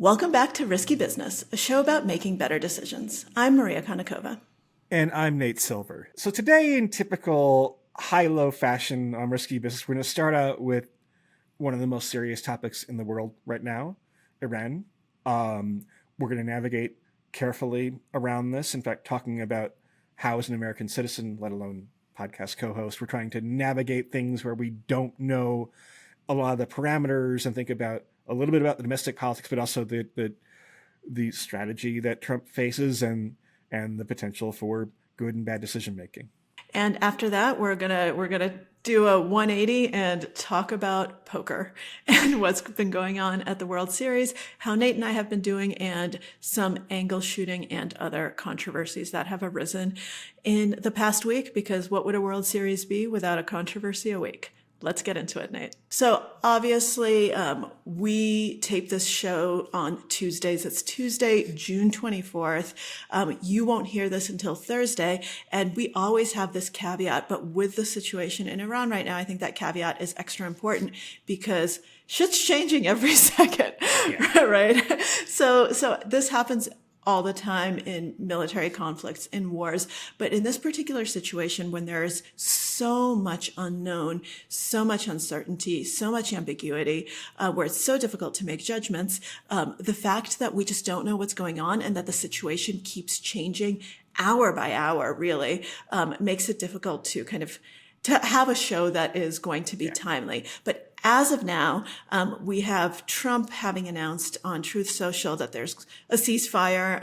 Welcome back to Risky Business, a show about making better decisions. I'm Maria Konnikova. And I'm Nate Silver. So today, in typical high-low fashion on Risky Business, we're going to start out with one of the most serious topics in the world right now, Iran. We're going to navigate carefully around this. In fact, talking about how, as an American citizen, let alone podcast co-host, we're trying to navigate things where we don't know a lot of the parameters and think about a little bit about the domestic politics, but also the strategy that Trump faces and the potential for good and bad decision making. And after that, we're gonna do a 180 and talk about poker and what's been going on at the World Series, how Nate and I have been doing, and some angle shooting and other controversies that have arisen in the past week. Because what would a World Series be without a controversy a week? Let's get into it, Nate. So obviously, we tape this show on Tuesdays. It's Tuesday, June 24th. You won't hear this until Thursday. And we always have this caveat. But with the situation in Iran right now, I think that caveat is extra important because shit's changing every second, yeah. Right? So this happens all the time in military conflicts, in wars. But in this particular situation, when there is so much unknown, so much uncertainty, so much ambiguity, where it's so difficult to make judgments, the fact that we just don't know what's going on and that the situation keeps changing hour by hour, really, makes it difficult to to have a show that is going to be timely. But as of now, we have Trump having announced on Truth Social that there's a ceasefire,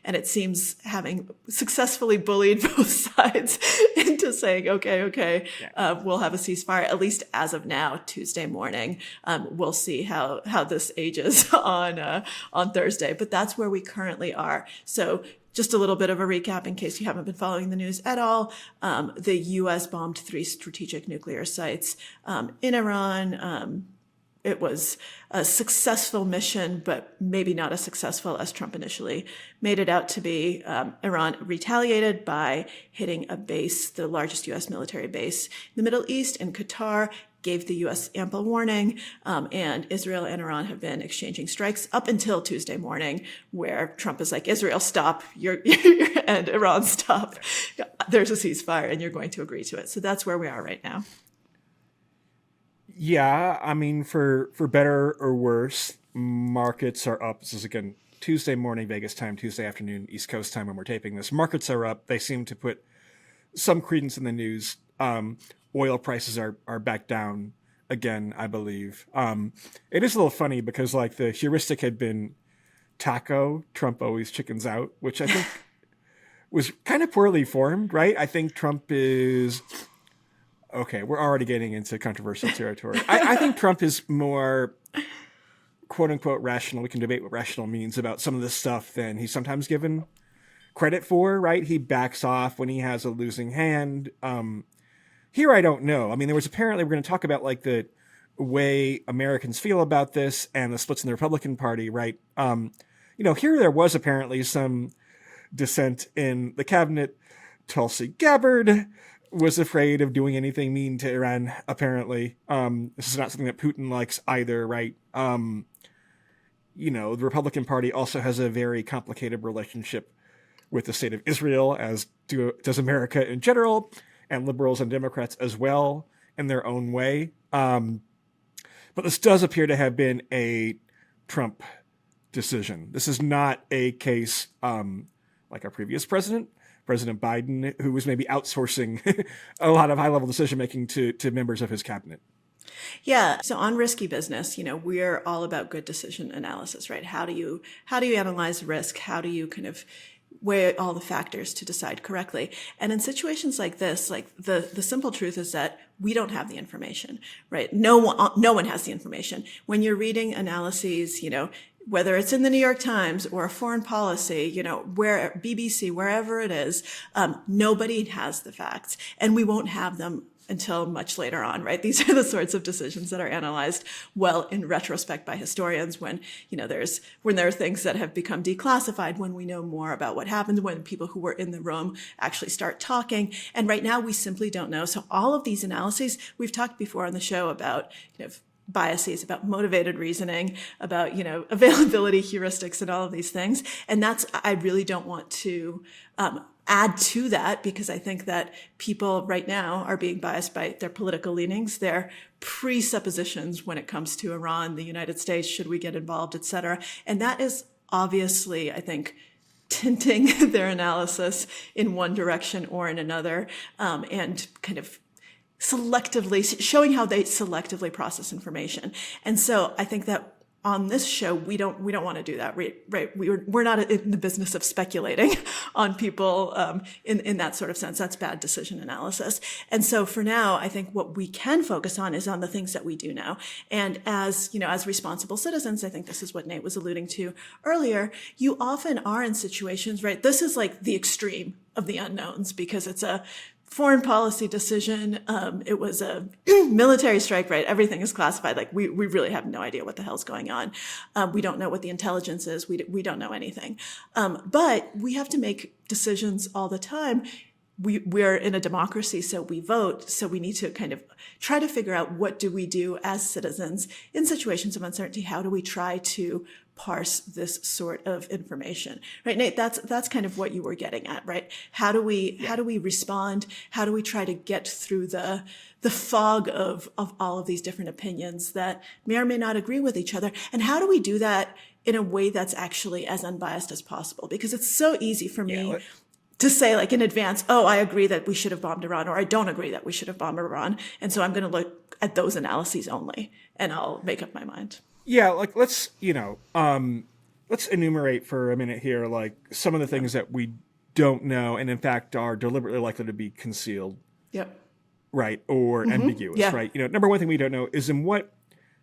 and it seems having successfully bullied both sides into saying, okay, we'll have a ceasefire, at least as of now, Tuesday morning. We'll see how this ages on Thursday, but that's where we currently are. So just a little bit of a recap in case you haven't been following the news at all. The U.S. bombed 3 strategic nuclear sites in Iran. It was a successful mission, but maybe not as successful as Trump initially made it out to be. Iran retaliated by hitting a base, the largest U.S. military base in the Middle East, in Qatar, gave the U.S. ample warning, and Israel and Iran have been exchanging strikes up until Tuesday morning, where Trump is like, Israel, stop, and Iran, stop. There's a ceasefire, and you're going to agree to it. So that's where we are right now. Yeah, I mean, for better or worse, markets are up. This is, again, Tuesday morning, Vegas time, Tuesday afternoon, East Coast time when we're taping this. Markets are up. They seem to put some credence in the news. Oil prices are back down again, I believe. It is a little funny because the heuristic had been taco, Trump always chickens out, which I think was kind of poorly formed, right? I think Trump is... Okay, we're already getting into controversial territory. I think Trump is more, quote unquote, rational. We can debate what rational means about some of this stuff than he's sometimes given credit for, right? He backs off when he has a losing hand. Here, I don't know. I mean, we're going to talk about the way Americans feel about this and the splits in the Republican Party, right? Here there was apparently some dissent in the cabinet. Tulsi Gabbard was afraid of doing anything mean to Iran, apparently. This is not something that Putin likes either, right? The Republican Party also has a very complicated relationship with the state of Israel, as does America in general, and liberals and Democrats as well in their own way. But this does appear to have been a Trump decision. This is not a case like our previous President Biden, who was maybe outsourcing a lot of high-level decision-making to members of his cabinet. Yeah. So on Risky Business, we're all about good decision analysis, right? How do you analyze risk? How do you weigh all the factors to decide correctly? And in situations like this, the simple truth is that we don't have the information, right? No one has the information. When you're reading analyses, whether it's in the New York Times or Foreign Policy, where BBC, wherever it is, nobody has the facts, and we won't have them until much later on, right? These are the sorts of decisions that are analyzed well in retrospect by historians when there are things that have become declassified, when we know more about what happened, when people who were in the room actually start talking. And right now we simply don't know. So all of these analyses, we've talked before on the show about biases, about motivated reasoning, about, availability heuristics and all of these things. And I really don't want to add to that, because I think that people right now are being biased by their political leanings, their presuppositions when it comes to Iran, the United States, should we get involved, et cetera. And that is obviously, I think, tinting their analysis in one direction or in another, and kind of selectively showing how they selectively process information. And so I think that on this show, we don't want to do that, right? We're not in the business of speculating on people in that sort of sense. That's bad decision analysis. And so for now, I think what we can focus on is on the things that we do know. And as responsible citizens, I think this is what Nate was alluding to earlier, you often are in situations, right? This is like the extreme of the unknowns, because it's a foreign policy decision. It was a military strike, right? Everything is classified. Like we really have no idea what the hell's going on. We don't know what the intelligence is. We don't know anything. But we have to make decisions all the time. We're in a democracy, so we vote. So we need to kind of try to figure out, what do we do as citizens in situations of uncertainty? How do we try to parse this sort of information, right? Nate, that's kind of what you were getting at, right? How do we respond? How do we try to get through the fog of all of these different opinions that may or may not agree with each other? And how do we do that in a way that's actually as unbiased as possible? Because it's so easy for me to say, like, in advance, oh, I agree that we should have bombed Iran, or I don't agree that we should have bombed Iran. And so I'm going to look at those analyses only, and I'll make up my mind. Yeah, like let's enumerate for a minute here, like some of the things that we don't know, and in fact are deliberately likely to be concealed. Yep. Right, or ambiguous, right? Number one thing we don't know is in what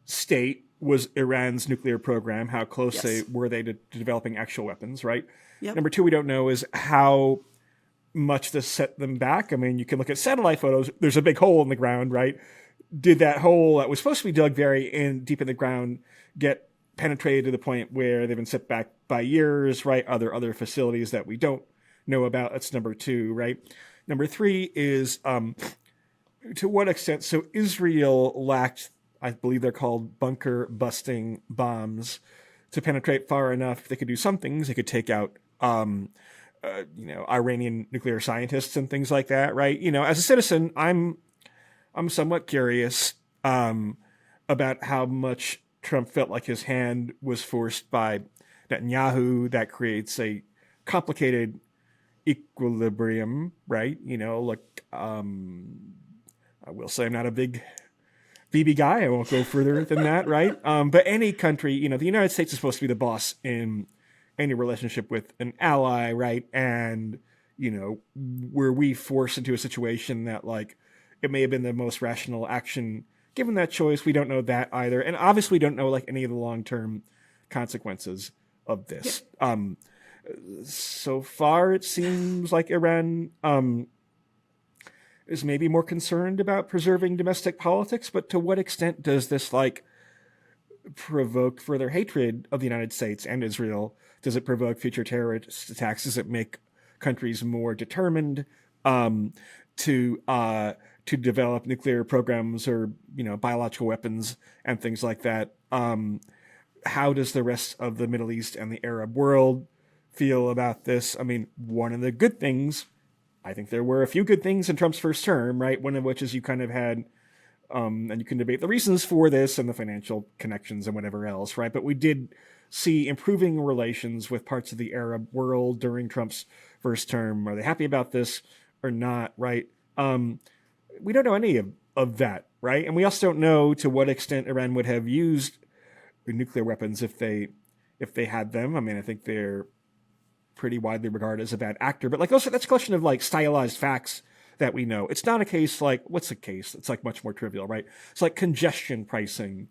state was Iran's nuclear program, how close were they to developing actual weapons, right? Yep. Number two, we don't know is how much this set them back. I mean, you can look at satellite photos. There's a big hole in the ground, right? Did that hole that was supposed to be dug very deep in the ground get penetrated to the point where they've been set back by years, right? Other facilities that we don't know about. That's number two, right? Number three is to what extent? So Israel lacked, I believe they're called bunker busting bombs, to penetrate far enough. They could do some things. They could take out Iranian nuclear scientists and things like that, right? As a citizen, I'm somewhat curious about how much Trump felt like his hand was forced by Netanyahu. That creates a complicated equilibrium, right? I will say I'm not a big BB guy. I won't go further than that, right? But any country, the United States is supposed to be the boss in any relationship with an ally, right? And, were we forced into a situation that, like, it may have been the most rational action given that choice? We don't know that either. And obviously we don't know, like, any of the long-term consequences of this. Yeah. So far, it seems like Iran is maybe more concerned about preserving domestic politics, but to what extent does this, like, provoke further hatred of the United States and Israel? Does it provoke future terrorist attacks? Does it make countries more determined to develop nuclear programs or biological weapons and things like that? How does the rest of the Middle East and the Arab world feel about this? I mean, one of the good things, I think there were a few good things in Trump's first term, right? One of which is you kind of had, and you can debate the reasons for this and the financial connections and whatever else, right? But we did see improving relations with parts of the Arab world during Trump's first term. Are they happy about this or not, right? We don't know any of that, right? And we also don't know to what extent Iran would have used nuclear weapons if they had them. I mean, I think they're pretty widely regarded as a bad actor, but like also that's a question of like stylized facts that we know. It's not a case like, what's a case? It's like much more trivial, right? It's like congestion pricing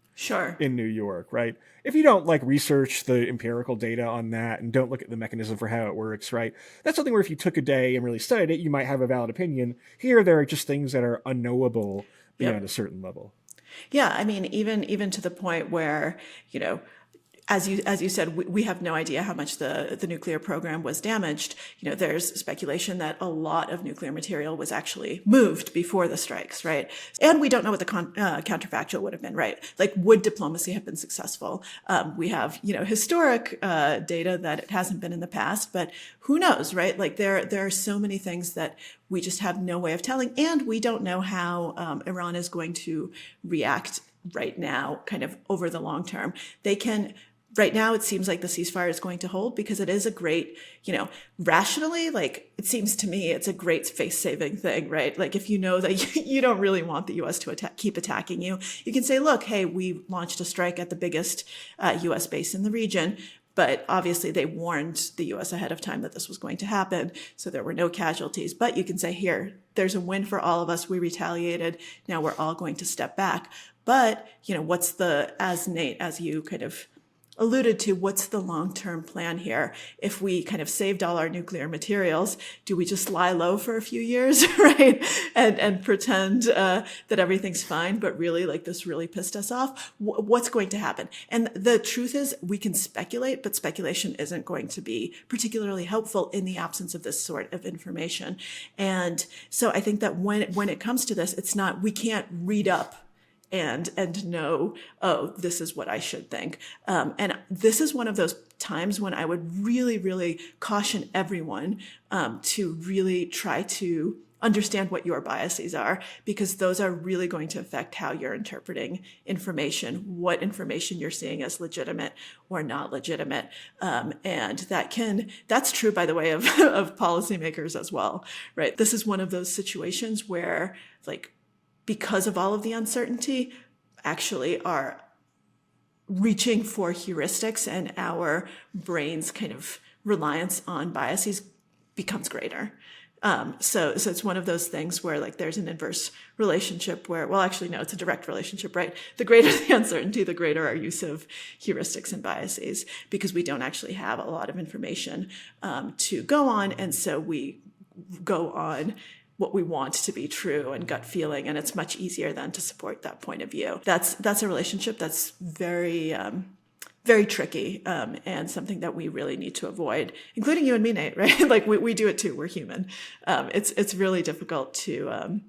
in New York, right? If you don't like research the empirical data on that and don't look at the mechanism for how it works, right? That's something where if you took a day and really studied it, you might have a valid opinion. Here, there are just things that are unknowable beyond a certain level. Yeah, I mean, even to the point where, as you said, we have no idea how much the nuclear program was damaged. There's speculation that a lot of nuclear material was actually moved before the strikes, right? And we don't know what the counterfactual would have been, right? Like, would diplomacy have been successful? We have, historic data that it hasn't been in the past, but who knows, right? Like, there are so many things that we just have no way of telling, and we don't know how Iran is going to react right now, kind of over the long term. Right now, it seems like the ceasefire is going to hold because it is a great, rationally, like, it seems to me it's a great face-saving thing, right? Like, if you know that you don't really want the U.S. to keep attacking you, you can say, look, hey, we launched a strike at the biggest U.S. base in the region. But obviously, they warned the U.S. ahead of time that this was going to happen, so there were no casualties. But you can say, here, there's a win for all of us. We retaliated. Now we're all going to step back. But, as Nate, as you kind of alluded to, what's the long-term plan here? If we kind of saved all our nuclear materials, do we just lie low for a few years, right? And pretend that everything's fine, but really, like, this really pissed us off? What's going to happen? And the truth is, we can speculate, but speculation isn't going to be particularly helpful in the absence of this sort of information. And so I think that when it comes to this, it's not, we can't read up and know, oh, this is what I should think. And this is one of those times when I would really, really caution everyone to really try to understand what your biases are, because those are really going to affect how you're interpreting information, what information you're seeing as legitimate or not legitimate. And that's true, by the way, of policymakers as well, right? This is one of those situations where, like, because of all of the uncertainty, actually are reaching for heuristics, and our brain's kind of reliance on biases becomes greater. So it's one of those things where, like, there's an inverse relationship where, well, actually, no, it's a direct relationship, right? The greater the uncertainty, the greater our use of heuristics and biases, because we don't actually have a lot of information to go on. And so we go on what we want to be true and gut feeling, and it's much easier then to support that point of view. That's a relationship that's very very tricky, and something that we really need to avoid, including you and me, Nate, right? Like, we do it too. We're human. It's really difficult to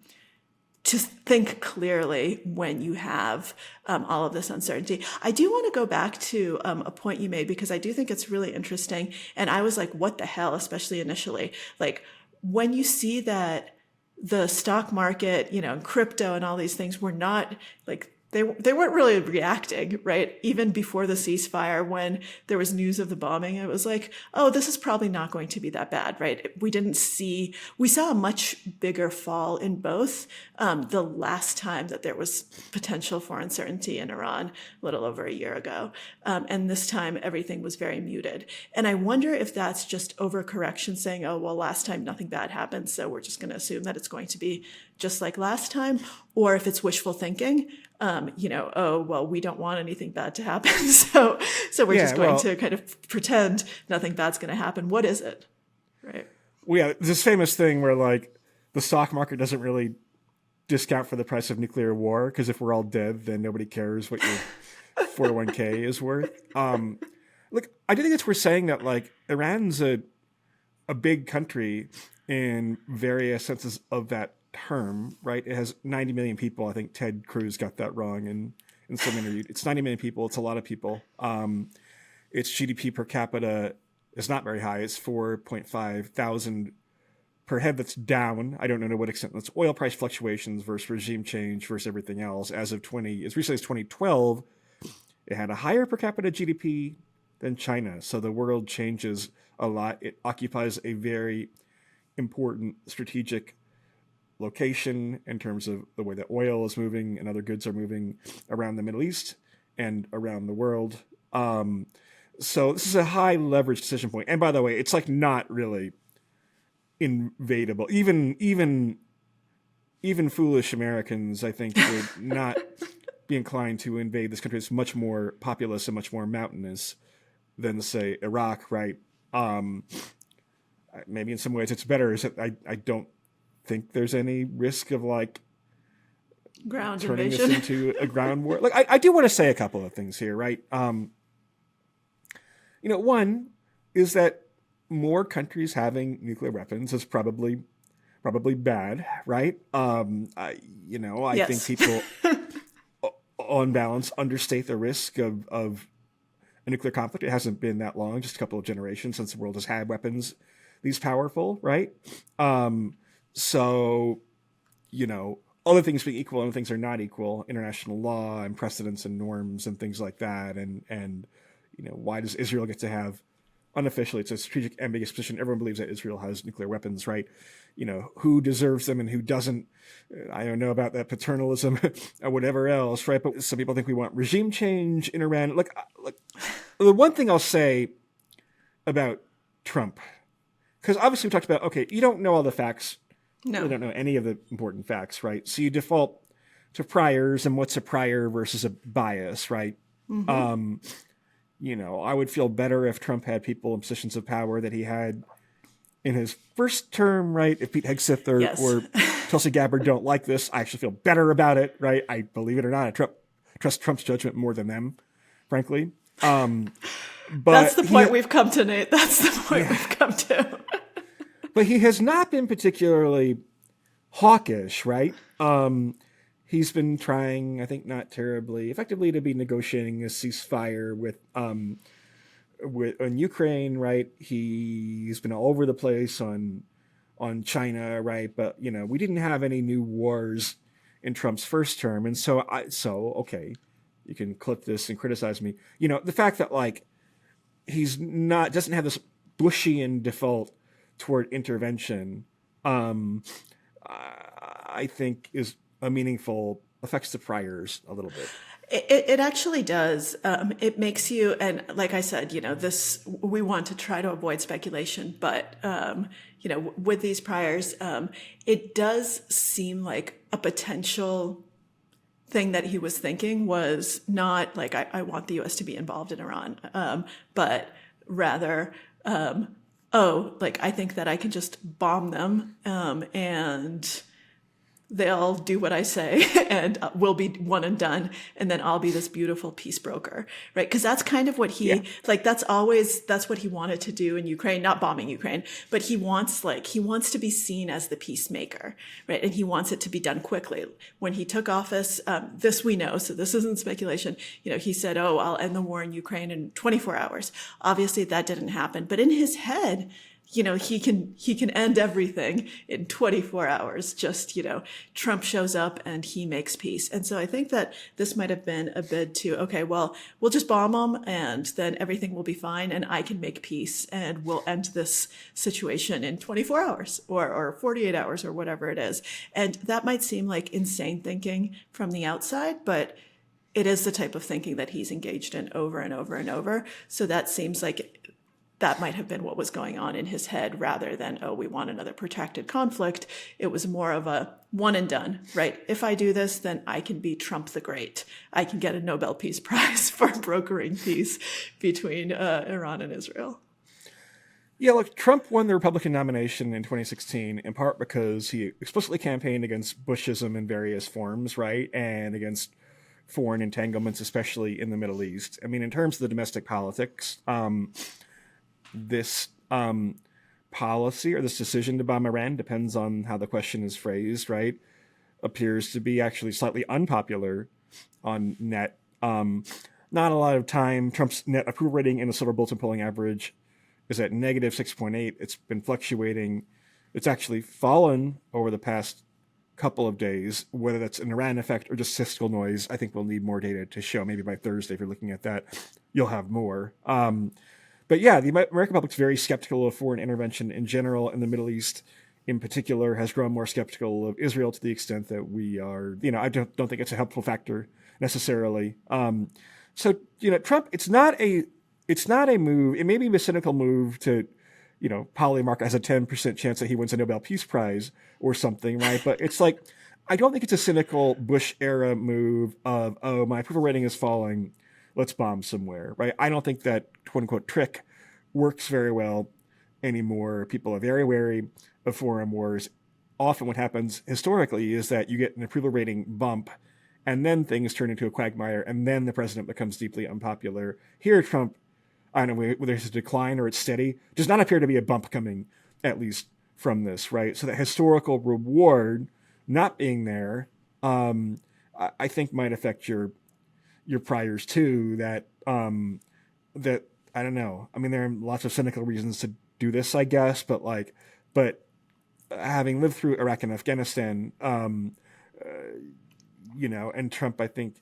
think clearly when you have all of this uncertainty. I do want to go back to a point you made, because I do think it's really interesting, and I was like, what the hell, especially initially. Like, when you see that the stock market, and crypto and all these things were not, like, they weren't really reacting, right? Even before the ceasefire, when there was news of the bombing, it was like, oh, this is probably not going to be that bad, right? We saw a much bigger fall in both the last time that there was potential for uncertainty in Iran, a little over a year ago. And this time, everything was very muted. And I wonder if that's just overcorrection, saying, oh, well, last time nothing bad happened, so we're just going to assume that it's going to be just like last time, or if it's wishful thinking. Oh, well, we don't want anything bad to happen. So we're just going to kind of pretend nothing bad's going to happen. What is it? Right. Well, yeah, this famous thing where, like, the stock market doesn't really discount for the price of nuclear war, because if we're all dead, then nobody cares what your 401k is worth. Look, I do think it's worth saying that, like, Iran's a big country in various senses of that term, right? It has 90 million people. I think Ted Cruz got that wrong in some interview. It's 90 million people. It's a lot of people. Its GDP per capita is not very high. It's 4.5 thousand per head. That's down. I don't know to what extent that's oil price fluctuations versus regime change versus everything else. As recently as 2012, it had a higher per capita GDP than China. So the world changes a lot. It occupies a very important strategic location in terms of the way that oil is moving and other goods are moving around the Middle East and around the world. So this is a high leverage decision point. And by the way, it's, like, not really invadable. Even foolish Americans, I think, would not be inclined to invade this country. It's much more populous and much more mountainous than, say, Iraq, right? Maybe in some ways it's better. I don't think there's any risk of, like, Ground turning invasion this into a ground war. Like, I do want to say a couple of things here, right? One is that more countries having nuclear weapons is probably bad, right? I think Yes. people, on balance, understate the risk of a nuclear conflict. It hasn't been that long, just a couple of generations since the world has had weapons these powerful, right? Um, so, other things being equal, other things are not equal, international law and precedents and norms and things like that. And why does Israel get to have unofficially, it's a strategic ambiguous position. Everyone believes that Israel has nuclear weapons, right? Who deserves them and who doesn't. I don't know about that paternalism or whatever else, right? But some people think we want regime change in Iran. Look, the one thing I'll say about Trump, because obviously we talked about, okay, you don't know all the facts. You No. really don't know any of the important facts, right? So you default to priors and what's a prior versus a bias, right? Um, I would feel better if Trump had people in positions of power that he had in his first term, right? If Pete Hegseth Yes. or Tulsi Gabbard don't like this, I actually feel better about it, right? I believe it or not, I trust Trump's judgment more than them, frankly. That's But the point we've come to, Nate. That's the point we've come to. but he has not been particularly hawkish, right? He's been trying, I think, not terribly effectively to be negotiating a ceasefire with on Ukraine, right? He's been all over the place on China, right? But we didn't have any new wars in Trump's first term, and so okay, you can clip this and criticize me. The fact that he's not doesn't have this Bushian default toward intervention, um, I think is a meaningful affects the priors a little bit. It actually does. It makes you, and like I said, this, we want to try to avoid speculation, but, with these priors, it does seem like a potential thing that he was thinking was not like, I want the US to be involved in Iran, but rather, like, I think that I can just bomb them, and they'll do what I say and we'll be one and done. And then I'll be this beautiful peace broker, right? Because that's kind of what Yeah, that's what he wanted to do in Ukraine, not bombing Ukraine, but he wants to be seen as the peacemaker, right? And he wants it to be done quickly. When he took office, this we know, so this isn't speculation, he said, oh, I'll end the war in Ukraine in 24 hours. Obviously that didn't happen, but in his head, he can end everything in 24 hours. Just, Trump shows up and he makes peace. And so I think that this might have been a bid to, okay, well, we'll just bomb them and then everything will be fine and I can make peace and we'll end this situation in 24 hours or 48 hours or whatever it is. And that might seem like insane thinking from the outside, but it is the type of thinking that he's engaged in over and over and over. So that seems like that might have been what was going on in his head rather than, oh, we want another protracted conflict. It was more of a one and done, right? If I do this, then I can be Trump the Great. I can get a Nobel Peace Prize for brokering peace between Iran and Israel. yeah. Look, Trump won the Republican nomination in 2016 in part because he explicitly campaigned against Bushism in various forms, right, and against foreign entanglements, especially in the Middle East. I mean, in terms of the domestic politics, this policy or this decision to bomb Iran depends on how the question is phrased, right? Appears to be actually slightly unpopular on net. Not a lot of time. Trump's net approval rating in the Silver Bulletin polling average is at negative 6.8. It's been fluctuating. It's actually fallen over the past couple of days, whether that's an Iran effect or just statistical noise. I think we'll need more data to show. Maybe by Thursday, if you're looking at that, you'll have more. But yeah, the American public's very skeptical of foreign intervention in general, and the Middle East in particular has grown more skeptical of Israel to the extent that we are, I don't think it's a helpful factor necessarily. So, Trump, it's not a move. It may be a cynical move to, polymark as a 10% chance that he wins a Nobel Peace Prize or something, right? But it's like, I don't think it's a cynical Bush era move of, oh, my approval rating is falling, let's bomb somewhere, right? I don't think that quote unquote trick works very well anymore. People are very wary of foreign wars. Often what happens historically is that you get an approval rating bump and then things turn into a quagmire and then the president becomes deeply unpopular. Here, Trump, I don't know whether it's a decline or it's steady, does not appear to be a bump coming, at least from this, right? So the historical reward not being there, I think might affect your priors too. That I don't know. I mean, there are lots of cynical reasons to do this, I guess, but having lived through Iraq and Afghanistan, and Trump, I think,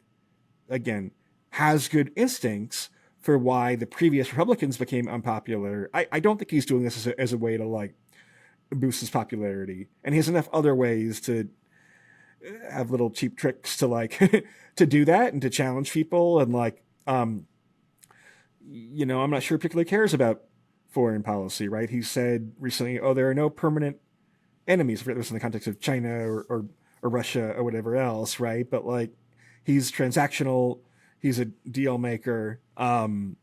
again, has good instincts for why the previous Republicans became unpopular. I don't think he's doing this as a way to like boost his popularity, and he has enough other ways to have little cheap tricks to like to do that and to challenge people and like I'm not sure he particularly cares about foreign policy, right? He said recently, "Oh, there are no permanent enemies." I forget this in the context of China or Russia or whatever else, right? But like, he's transactional. He's a deal maker, and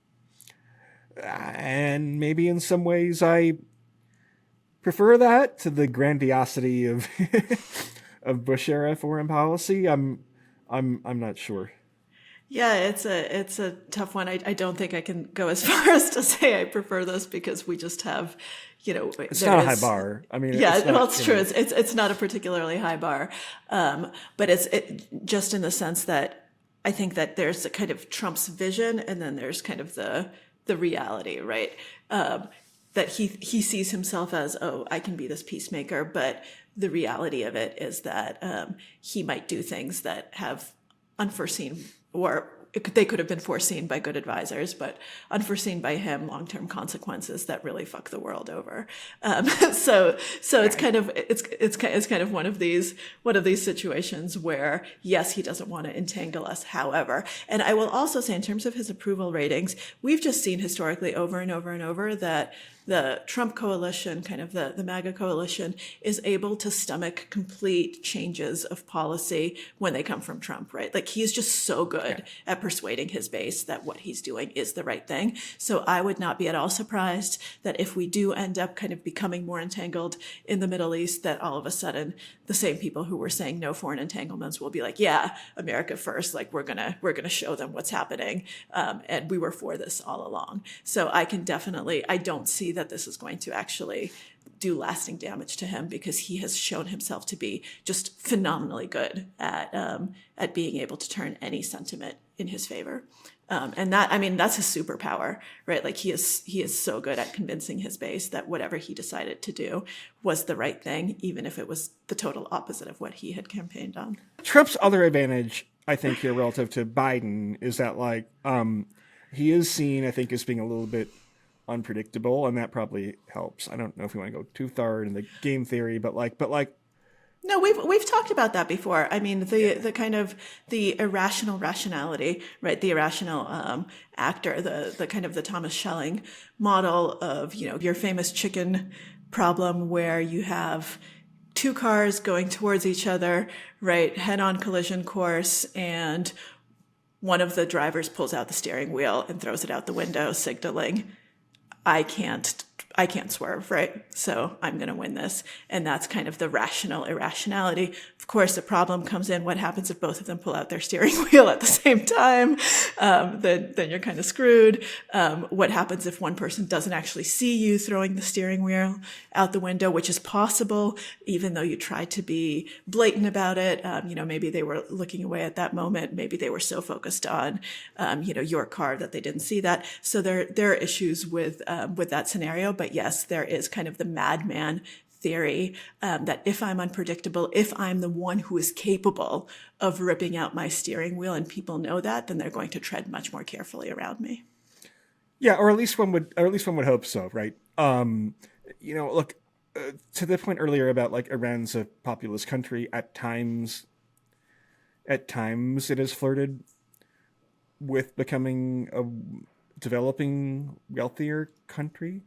maybe in some ways I prefer that to the grandiosity of of Bush era foreign policy. I'm not sure. Yeah, it's a tough one. I don't think I can go as far as to say I prefer this because we just have, It's not a high bar. I mean, yeah, it's not, well, it's true. It's not a particularly high bar, but it just in the sense that I think that there's a kind of Trump's vision, and then there's kind of the reality, right? That he sees himself as, oh, I can be this peacemaker, but the reality of it is that he might do things that have unforeseen, or they could have been foreseen by good advisors, but unforeseen by him, long-term consequences that really fuck the world over. So it's kind of one of these situations where, yes, he doesn't want to entangle us. However, and I will also say, in terms of his approval ratings, we've just seen historically over and over and over that the Trump coalition, kind of the MAGA coalition, is able to stomach complete changes of policy when they come from Trump, right? Like, he's just so good at persuading his base that what he's doing is the right thing. So I would not be at all surprised that if we do end up kind of becoming more entangled in the Middle East, that all of a sudden the same people who were saying no foreign entanglements will be like, yeah, America first, like we're gonna show them what's happening. And we were for this all along. So I don't see that this is going to actually do lasting damage to him, because he has shown himself to be just phenomenally good at being able to turn any sentiment in his favor. And that, I mean, that's his superpower, right? Like, he is so good at convincing his base that whatever he decided to do was the right thing, even if it was the total opposite of what he had campaigned on. Trump's other advantage, I think, here relative to Biden is that like he is seen, I think, as being a little bit unpredictable, and that probably helps. I don't know if we want to go too far into the game theory, but like no, we've talked about that before. I mean, the kind of the irrational rationality, right? The irrational actor, the kind of the Thomas Schelling model of, your famous chicken problem, where you have two cars going towards each other, right? Head-on collision course, and one of the drivers pulls out the steering wheel and throws it out the window, signaling, I can't swerve, right? So I'm going to win this. And that's kind of the rational irrationality. Of course, the problem comes in, what happens if both of them pull out their steering wheel at the same time? Then you're kind of screwed. What happens if one person doesn't actually see you throwing the steering wheel out the window, which is possible, even though you tried to be blatant about it? Maybe they were looking away at that moment. Maybe they were so focused on, your car that they didn't see that. So there are issues with that scenario. But yes, there is kind of the madman theory that if I'm unpredictable, if I'm the one who is capable of ripping out my steering wheel, and people know that, then they're going to tread much more carefully around me. Yeah, or at least one would hope so, right? Look, to the point earlier about like Iran's a populist country. At times, it has flirted with becoming a developing, wealthier country.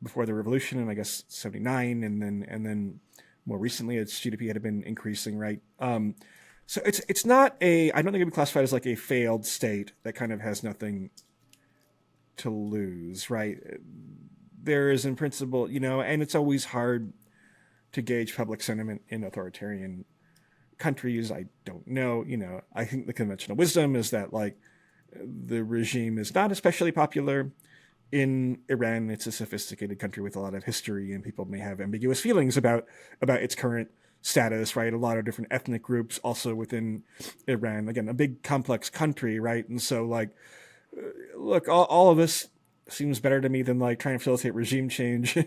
Before the revolution, and I guess 79, and then more recently, its GDP had been increasing, right? So it's not I don't think it'd be classified as like a failed state that kind of has nothing to lose, right? There is, in principle, and it's always hard to gauge public sentiment in authoritarian countries. I don't know, I think the conventional wisdom is that like The regime is not especially popular in Iran. It's a sophisticated country with a lot of history, and people may have ambiguous feelings about its current status, right? A lot of different ethnic groups also within Iran. Again, a big complex country, right? And so, like, look, all of this seems better to me than like trying to facilitate regime change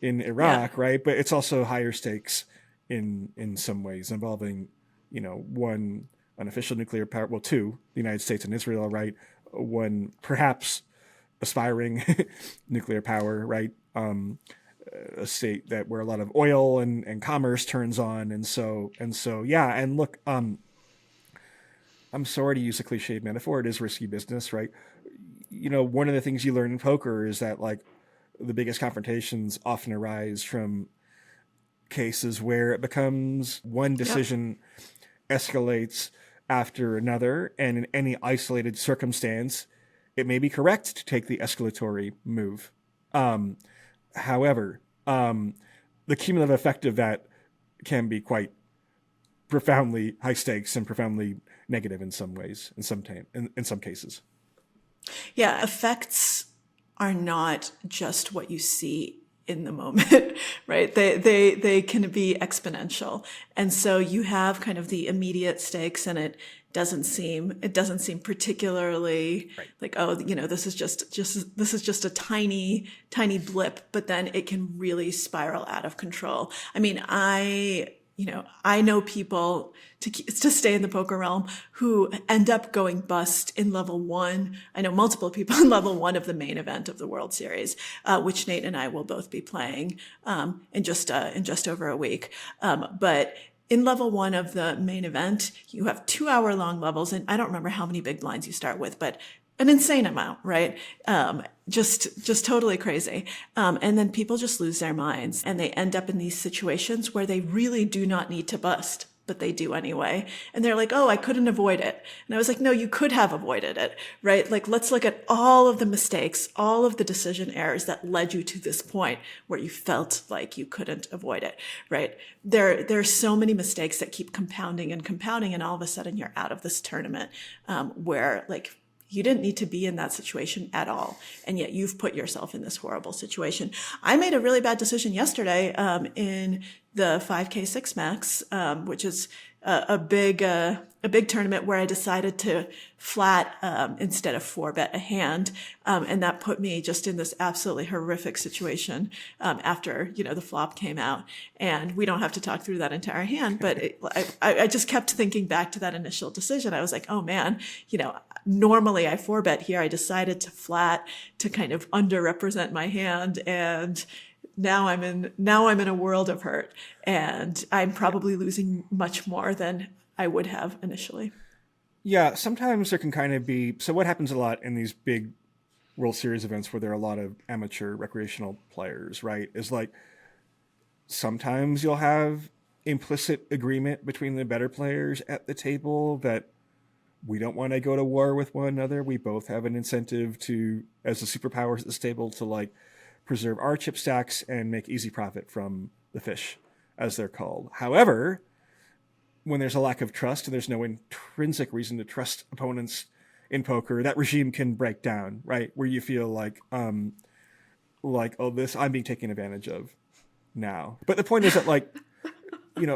in Iraq, right? But it's also higher stakes in some ways, involving, one unofficial nuclear power, well, two, the United States and Israel, right? One perhaps aspiring nuclear power, right? A state that where a lot of oil and commerce turns on, and so yeah. And look, I'm sorry to use a cliched metaphor. It is risky business, right? One of the things you learn in poker is that like the biggest confrontations often arise from cases where it becomes one decision escalates after another, and in any isolated circumstance, it may be correct to take the escalatory move. However, the cumulative effect of that can be quite profoundly high stakes and profoundly negative in some ways, in some cases. Yeah, effects are not just what you see in the moment, right? They can be exponential. And so you have kind of the immediate stakes, and it doesn't seem particularly like, oh, this is just a tiny blip, but then it can really spiral out of control. I mean, I know people to stay in the poker realm who end up going bust in level 1. I know multiple people in level 1 of the main event of the World Series, which Nate and I will both be playing in just over a week. But in level 1 of the main event, you have 2-hour-long levels, and I don't remember how many big blinds you start with, but an insane amount, right? Just totally crazy. And then people just lose their minds, and they end up in these situations where they really do not need to bust, but they do anyway. And they're like, oh, I couldn't avoid it. And I was like, no, you could have avoided it, right? Like, let's look at all of the mistakes, all of the decision errors that led you to this point where you felt like you couldn't avoid it, right? There are so many mistakes that keep compounding, and all of a sudden you're out of this tournament, where like, you didn't need to be in that situation at all, and yet you've put yourself in this horrible situation. I made a really bad decision yesterday in the 5K 6 Max, which is a big tournament where I decided to flat instead of 4-bet a hand, and that put me just in this absolutely horrific situation after the flop came out. And we don't have to talk through that entire hand, but I just kept thinking back to that initial decision. I was like, oh man, normally I 4-bet here. I decided to flat to kind of underrepresent my hand, and now I'm in a world of hurt, and I'm probably losing much more than I would have initially. Yeah, sometimes there can kind of be, so what happens a lot in these big World Series events where there are a lot of amateur recreational players, right, is like sometimes you'll have implicit agreement between the better players at the table that we don't want to go to war with one another. We both have an incentive to, as the superpowers at this table, to like preserve our chip stacks and make easy profit from the fish, as they're called. However, when there's a lack of trust and there's no intrinsic reason to trust opponents in poker, that regime can break down, right? Where you feel like, oh, this, I'm being taken advantage of now. But the point is that, like,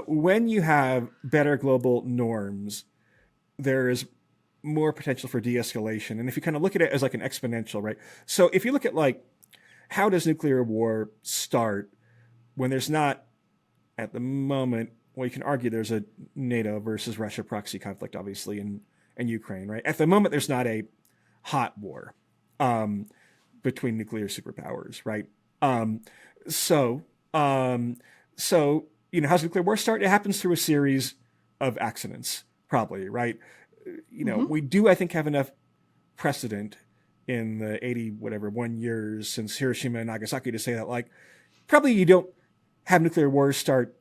when you have better global norms, there is more potential for de-escalation. And if you kind of look at it as like an exponential, right? So if you look at like, how does nuclear war start when there's not, at the moment, well, you can argue there's a NATO versus Russia proxy conflict, obviously, in Ukraine, right? At the moment, there's not a hot war between nuclear superpowers, right? So how's nuclear war start? It happens through a series of accidents, probably, right? We do, I think, have enough precedent in the 1 years since Hiroshima and Nagasaki to say that, like, probably you don't have nuclear wars start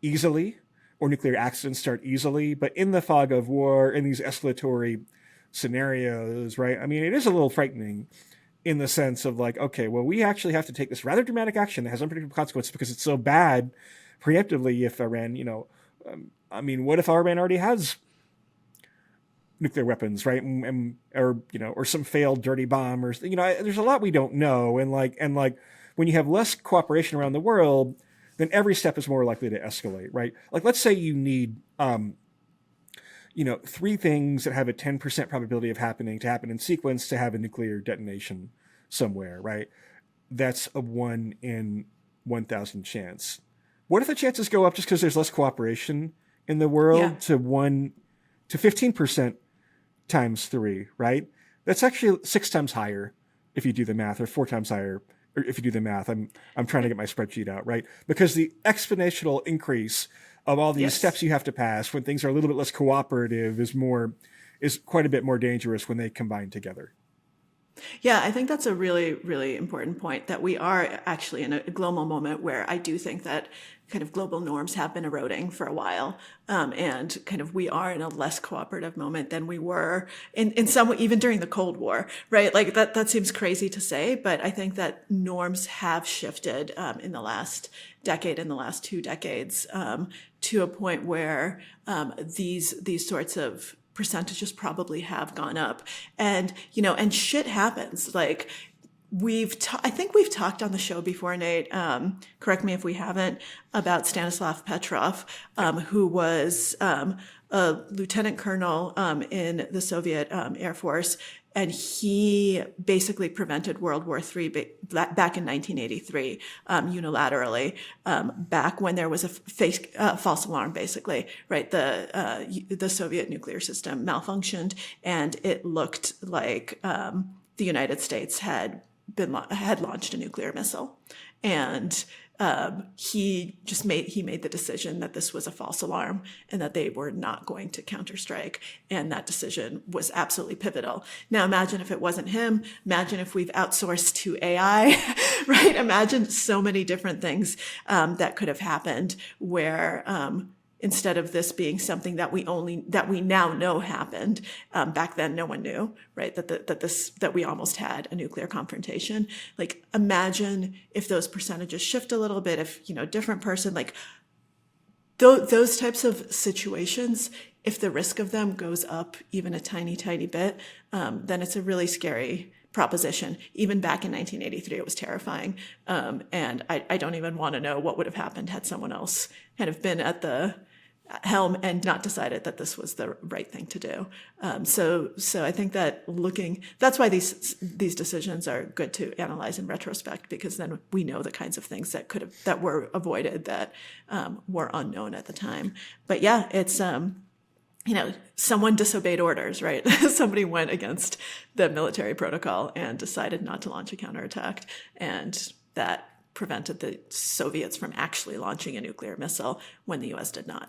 easily or nuclear accidents start easily, but in the fog of war, in these escalatory scenarios, right? I mean, it is a little frightening in the sense of like, okay, well, we actually have to take this rather dramatic action that has unpredictable consequences because it's so bad preemptively if Iran, what if Iran already has nuclear weapons, right? Or or some failed dirty bomb, or there's a lot we don't know, and when you have less cooperation around the world, then every step is more likely to escalate, right? Like, let's say you need three things that have a 10% probability of happening to happen in sequence to have a nuclear detonation somewhere, right? That's a 1 in 1,000 chance. What if the chances go up just because there's less cooperation in the world to 15% times 3, right? That's actually 6 times higher if you do the math, or 4 times higher or if you do the math. I'm trying to get my spreadsheet out, right? Because the exponential increase of all these steps you have to pass when things are a little bit less cooperative is quite a bit more dangerous when they combine together. Yeah, I think that's a really, really important point, that we are actually in a global moment where I do think that kind of global norms have been eroding for a while. And kind of we are in a less cooperative moment than we were in some, even during the Cold War, right? Like that seems crazy to say, but I think that norms have shifted in the last decade, in the last 2 decades, to a point where these sorts of percentages probably have gone up. And and shit happens. Like, I think we've talked on the show before, Nate, correct me if we haven't, about Stanislav Petrov, who was a lieutenant colonel in the Soviet Air Force, and he basically prevented World War III back in 1983 unilaterally, back when there was a fake false alarm, basically, right? The Soviet nuclear system malfunctioned, and it looked like the United States had launched a nuclear missile, and he made the decision that this was a false alarm and that they were not going to counterstrike, and that decision was absolutely pivotal. Now imagine if it wasn't him. Imagine if we've outsourced to AI, right? Imagine so many different things that could have happened where instead of this being something that we now know happened, back then no one knew, right? That we almost had a nuclear confrontation. Like, imagine if those percentages shift a little bit, if different person, like those types of situations, if the risk of them goes up even a tiny bit, then it's a really scary proposition. Even back in 1983, it was terrifying. And I don't even want to know what would have happened had someone else kind of been at the helm and not decided that this was the right thing to do. So I think that that's why these decisions are good to analyze in retrospect, because then we know the kinds of things that were avoided, that were unknown at the time. But yeah, it's someone disobeyed orders, right? Somebody went against the military protocol and decided not to launch a counterattack, and that prevented the Soviets from actually launching a nuclear missile when the U.S. did not.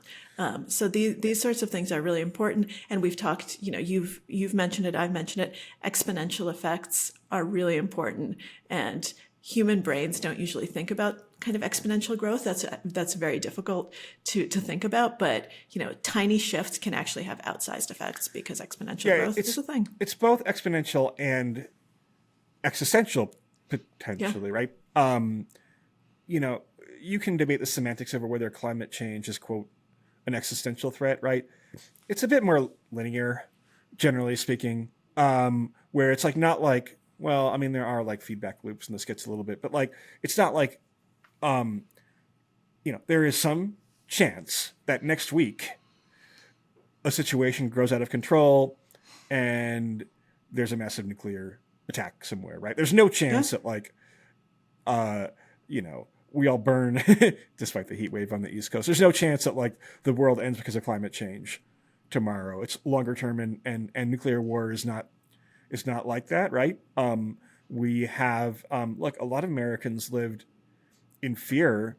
So these sorts of things are really important. And we've talked, you've mentioned it, I've mentioned it, exponential effects are really important. And human brains don't usually think about kind of exponential growth. That's very difficult to think about. But, tiny shifts can actually have outsized effects, because exponential growth is a thing. It's both exponential and existential, potentially, right? You can debate the semantics over whether climate change is, quote, an existential threat, right? It's a bit more linear, generally speaking, where it's like, not like, well, I mean, there are like feedback loops, and this gets a little bit, but like, it's not like, there is some chance that next week a situation grows out of control and there's a massive nuclear attack somewhere, right? There's no chance that like, we all burn despite the heat wave on the East Coast. There's no chance that like the world ends because of climate change tomorrow. It's longer term, and nuclear war is not like that, right? We have like a lot of Americans lived in fear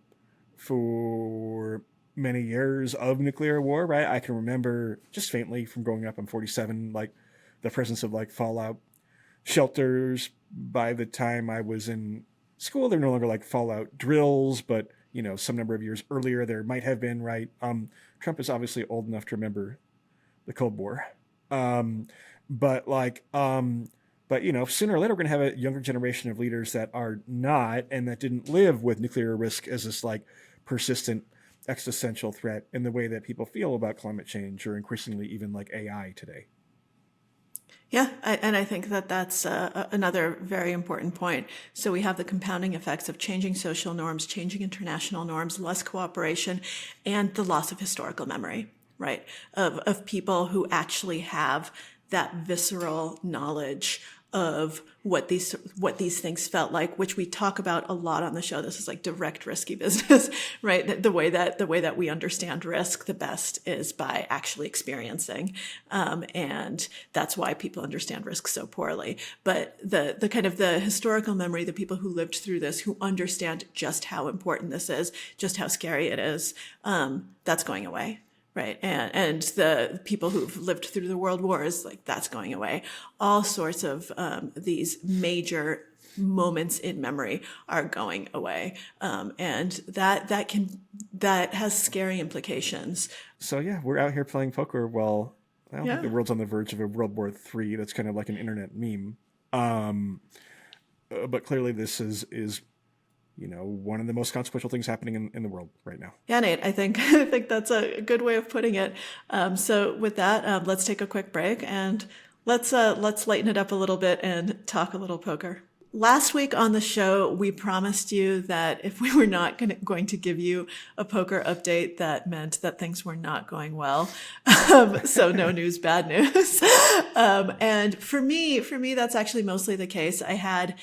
for many years of nuclear war, right? I can remember just faintly from growing up. I'm 47, like the presence of like fallout shelters. By the time I was in school, they're no longer like fallout drills, but some number of years earlier there might have been, right? Trump is obviously old enough to remember the Cold War, but sooner or later we're going to have a younger generation of leaders that are not, and that didn't live with nuclear risk as this like persistent existential threat in the way that people feel about climate change, or increasingly even like AI today. Yeah, and I think that that's another very important point. So we have the compounding effects of changing social norms, changing international norms, less cooperation, and the loss of historical memory, right? Of people who actually have that visceral knowledge of what these things felt like, which we talk about a lot on the show. This is like direct risky business, right? The way that we understand risk the best is by actually experiencing, and that's why people understand risk so poorly. But the kind of the historical memory, the people who lived through this, who understand just how important this is, just how scary it is, that's going away. Right. And the people who've lived through the world wars, like that's going away. All sorts of these major moments in memory are going away. And that has scary implications. So yeah, we're out here playing poker while I don't think the Yeah. world's on the verge of a World War III. That's kind of like an internet meme. But clearly this is one of the most consequential things happening in the world right now. Yeah, Nate, I think I think that's a good way of putting it. So with that, let's take a quick break and let's lighten it up a little bit and talk a little poker. Last week on the show, we promised you that if we were not going to give you a poker update, that meant that things were not going well. So no news, bad news. And for me, that's actually mostly the case. I had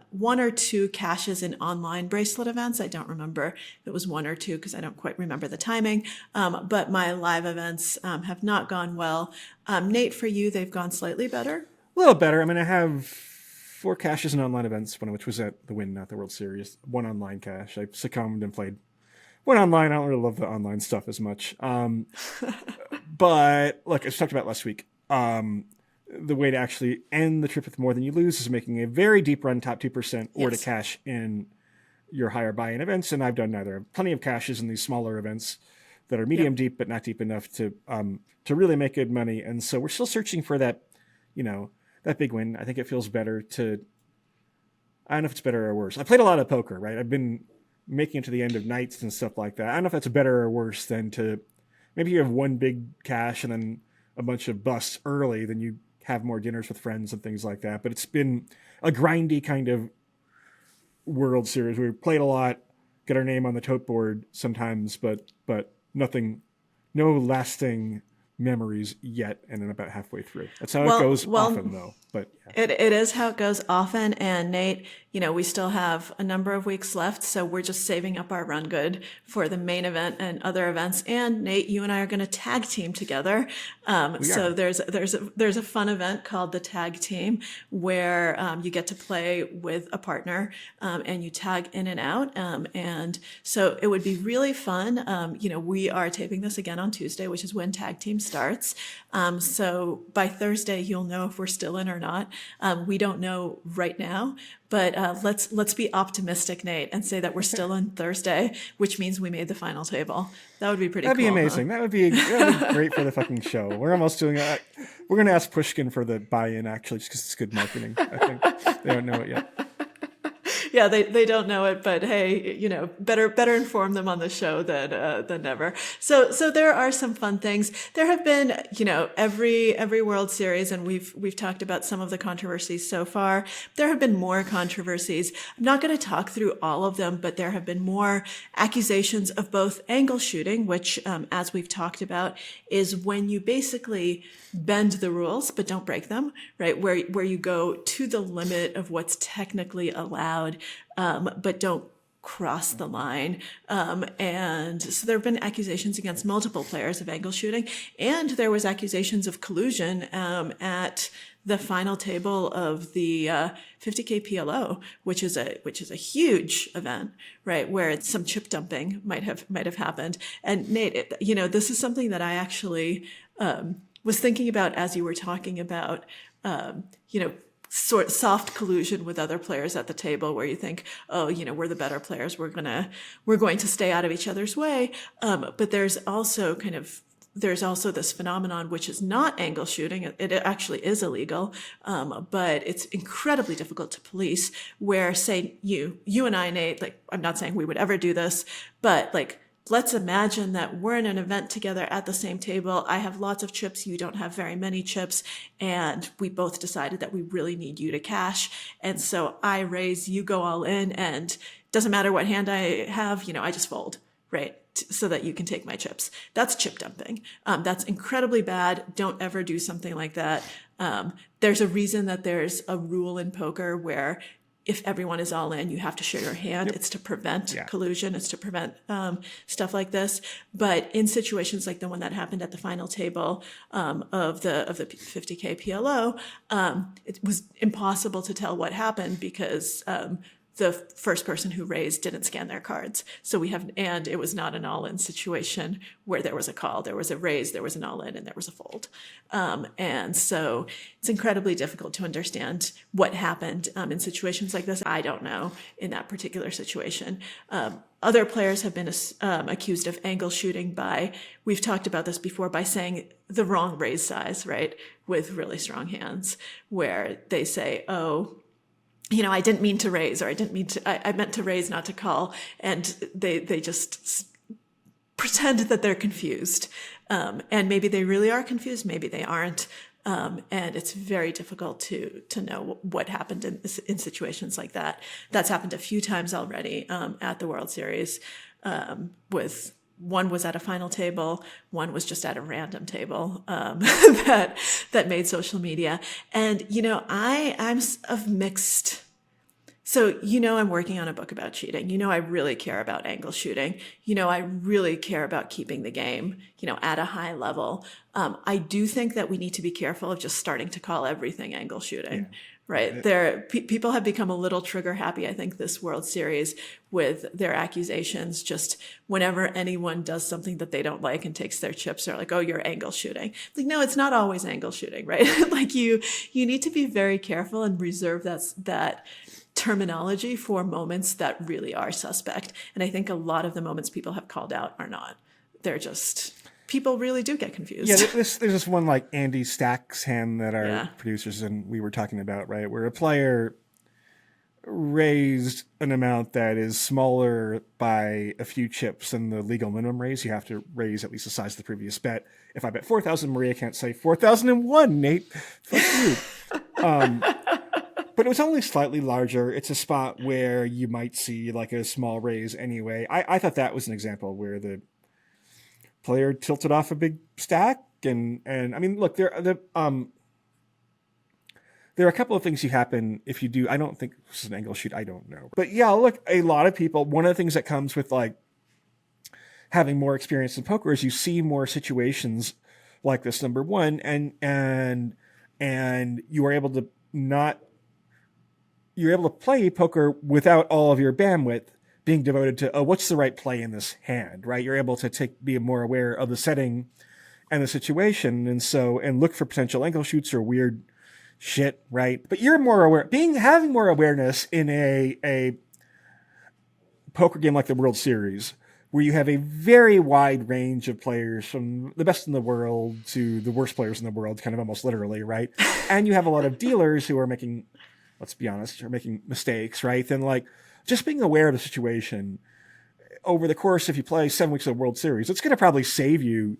one or two cashes in online bracelet events. I don't remember if it was one or two because I don't quite remember the timing. But my live events have not gone well. Nate, for you, they've gone slightly better. A little better. I mean, I have 4 cashes in online events, one of which was at the Win, not the World Series. 1 online cash. I succumbed and played 1 online. I don't really love the online stuff as much. But look, as we talked about last week, the way to actually end the trip with more than you lose is making a very deep run top 2% or to Yes. cash in your higher buy-in events. And I've done neither. I have plenty of cashes in these smaller events that are medium deep, but not deep enough to really make good money. And so we're still searching for that, that big win. I think it feels better I don't know if it's better or worse. I played a lot of poker, right? I've been making it to the end of nights and stuff like that. I don't know if that's better or worse than maybe you have one big cash and then a bunch of busts early, then you have more dinners with friends and things like that. But it's been a grindy kind of World Series. We played a lot, get our name on the tote board sometimes, but nothing, no lasting memories yet, and then about halfway through. That's how it goes often, though. But yeah. It is how it goes often. And Nate, we still have a number of weeks left, so we're just saving up our run good for the main event and other events. And Nate, you and I are going to tag team together. So there's a fun event called the Tag Team where you get to play with a partner and you tag in and out. And so it would be really fun. We are taping this again on Tuesday, which is when Tag Team starts. So by Thursday, you'll know if we're still in or not. We don't know right now, but let's be optimistic, Nate, and say that we're still on Thursday, which means we made the final table. That would be pretty That'd cool. be amazing. That would be great for the fucking show. We're almost doing it. We're going to ask Pushkin for the buy-in, actually, just because it's good marketing. I think they don't know it yet. Yeah, they don't know it, but hey, better inform them on the show than never. So there are some fun things. There have been, every World Series, and we've talked about some of the controversies so far. There have been more controversies. I'm not going to talk through all of them, but there have been more accusations of both angle shooting, which, as we've talked about, is when you basically bend the rules but don't break them, right? Where you go to the limit of what's technically allowed, but don't cross the line. And so there have been accusations against multiple players of angle shooting, and there was accusations of collusion at the final table of the 50K PLO, which is a huge event, right? Where some chip dumping might have happened. And Nate, this is something that I actually was thinking about as you were talking about, sort of soft collusion with other players at the table, where you think, oh, we're the better players, we're going to stay out of each other's way. But there's also this phenomenon, which is not angle shooting. It actually is illegal, but it's incredibly difficult to police, where, say, you and I, Nate, like, I'm not saying we would ever do this, but like, let's imagine that we're in an event together at the same table. I have lots of chips. You don't have very many chips. And we both decided that we really need you to cash. And so I raise, you go all in, and it doesn't matter what hand I have, I just fold, right? So that you can take my chips. That's chip dumping. That's incredibly bad. Don't ever do something like that. There's a reason that there's a rule in poker where if everyone is all in, you have to share your hand. It's to prevent collusion. It's to prevent stuff like this. But in situations like the one that happened at the final table of the 50K PLO, it was impossible to tell what happened because the first person who raised didn't scan their cards. And it was not an all-in situation where there was a call. There was a raise, there was an all-in, and there was a fold. And so it's incredibly difficult to understand what happened in situations like this. I don't know in that particular situation. Other players have been accused of angle shooting we've talked about this before, by saying the wrong raise size, right, with really strong hands, where they say, oh, I didn't mean to raise, or I meant to raise, not to call. And they just pretend that they're confused. And maybe they really are confused. Maybe they aren't. And it's very difficult to know what happened in situations like that. That's happened a few times already at the World Series with one was at a final table, one was just at a random table that made social media. And, I'm of mixed. So, I'm working on a book about cheating. I really care about angle shooting. I really care about keeping the game, at a high level. I do think that we need to be careful of just starting to call everything angle shooting. Yeah. Right. People have become a little trigger happy, I think, this World Series with their accusations. Just whenever anyone does something that they don't like and takes their chips, they're like, oh, you're angle shooting. Like, no, it's not always angle shooting, right? Like you need to be very careful and reserve that terminology for moments that really are suspect. And I think a lot of the moments people have called out are not. They're just... People really do get confused. Yeah, there's this one like Andy Stack's hand that our producers and we were talking about, right? Where a player raised an amount that is smaller by a few chips than the legal minimum raise. You have to raise at least the size of the previous bet. If I bet 4,000, Maria can't say 4,001, Nate. Fuck you. But it was only slightly larger. It's a spot where you might see like a small raise anyway. I thought that was an example where the player tilted off a big stack, and I mean, look, there are a couple of things you happen if you do. I don't think this is an angle shoot. I don't know, but yeah, look, a lot of people. One of the things that comes with like having more experience in poker is you see more situations like this. Number one, and you are able to you're able to play poker without all of your bandwidth being devoted to, what's the right play in this hand, right? You're able to be more aware of the setting and the situation, and look for potential angle shoots or weird shit, right? But you're more aware, having more awareness in a poker game like the World Series, where you have a very wide range of players from the best in the world to the worst players in the world, kind of almost literally, right? And you have a lot of dealers who are making, let's be honest, are making mistakes, right? Then like, just being aware of the situation over the course, if you play 7 weeks of the World Series, it's going to probably save you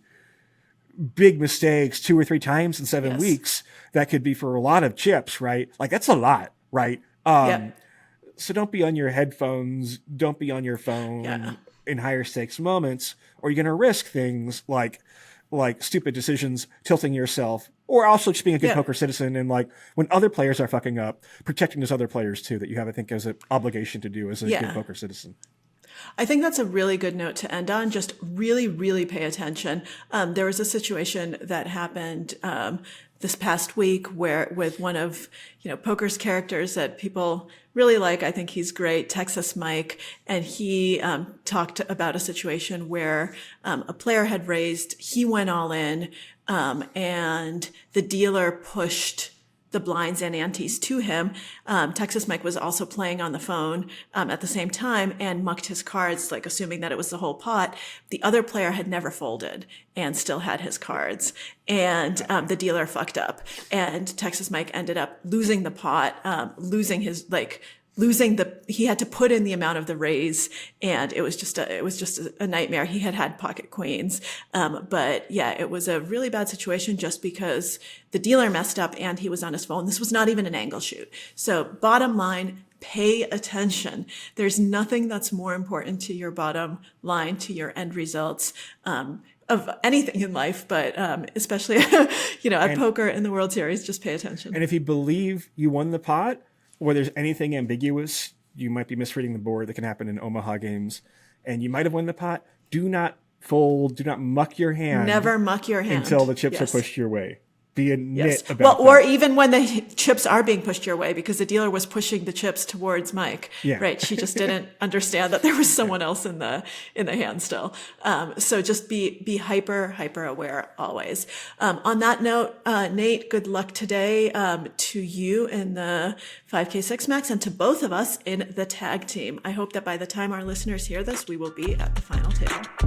big mistakes 2 or 3 times in 7 weeks. That could be for a lot of chips, right? Like that's a lot, right? So don't be on your headphones. Don't be on your phone in higher stakes moments, or you're going to risk things like stupid decisions, tilting yourself, or also just being a good poker citizen. And like when other players are fucking up, protecting those other players too, that you have, I think, as an obligation to do as a good poker citizen. I think that's a really good note to end on. Just really, really pay attention. There was a situation that happened this past week with one of poker's characters that people really like. I think he's great, Texas Mike, and he talked about a situation where a player had raised, he went all in, and the dealer pushed the blinds and antes to him. Texas Mike was also playing on the phone at the same time and mucked his cards, like assuming that it was the whole pot. The other player had never folded and still had his cards. And the dealer fucked up. And Texas Mike ended up losing the pot, losing his, he had to put in the amount of the raise, and it was just a nightmare. He had pocket queens. But yeah, it was a really bad situation just because the dealer messed up and he was on his phone. This was not even an angle shoot. So bottom line, pay attention. There's nothing that's more important to your bottom line, to your end results, of anything in life, but especially, at poker in the World Series, just pay attention. And if you believe you won the pot, or there's anything ambiguous, you might be misreading the board. That can happen in Omaha games, and you might have won the pot. Do not fold. Do not muck your hand. Never muck your hand until the chips are pushed your way. Be a nit about well, that. or even when the chips are being pushed your way, because the dealer was pushing the chips towards Mike. Yeah. Right. She just didn't understand that there was someone else in the hand still. So just be hyper aware always. On that note, Nate, good luck today to you in the 5K 6 Max and to both of us in the tag team. I hope that by the time our listeners hear this, we will be at the final table.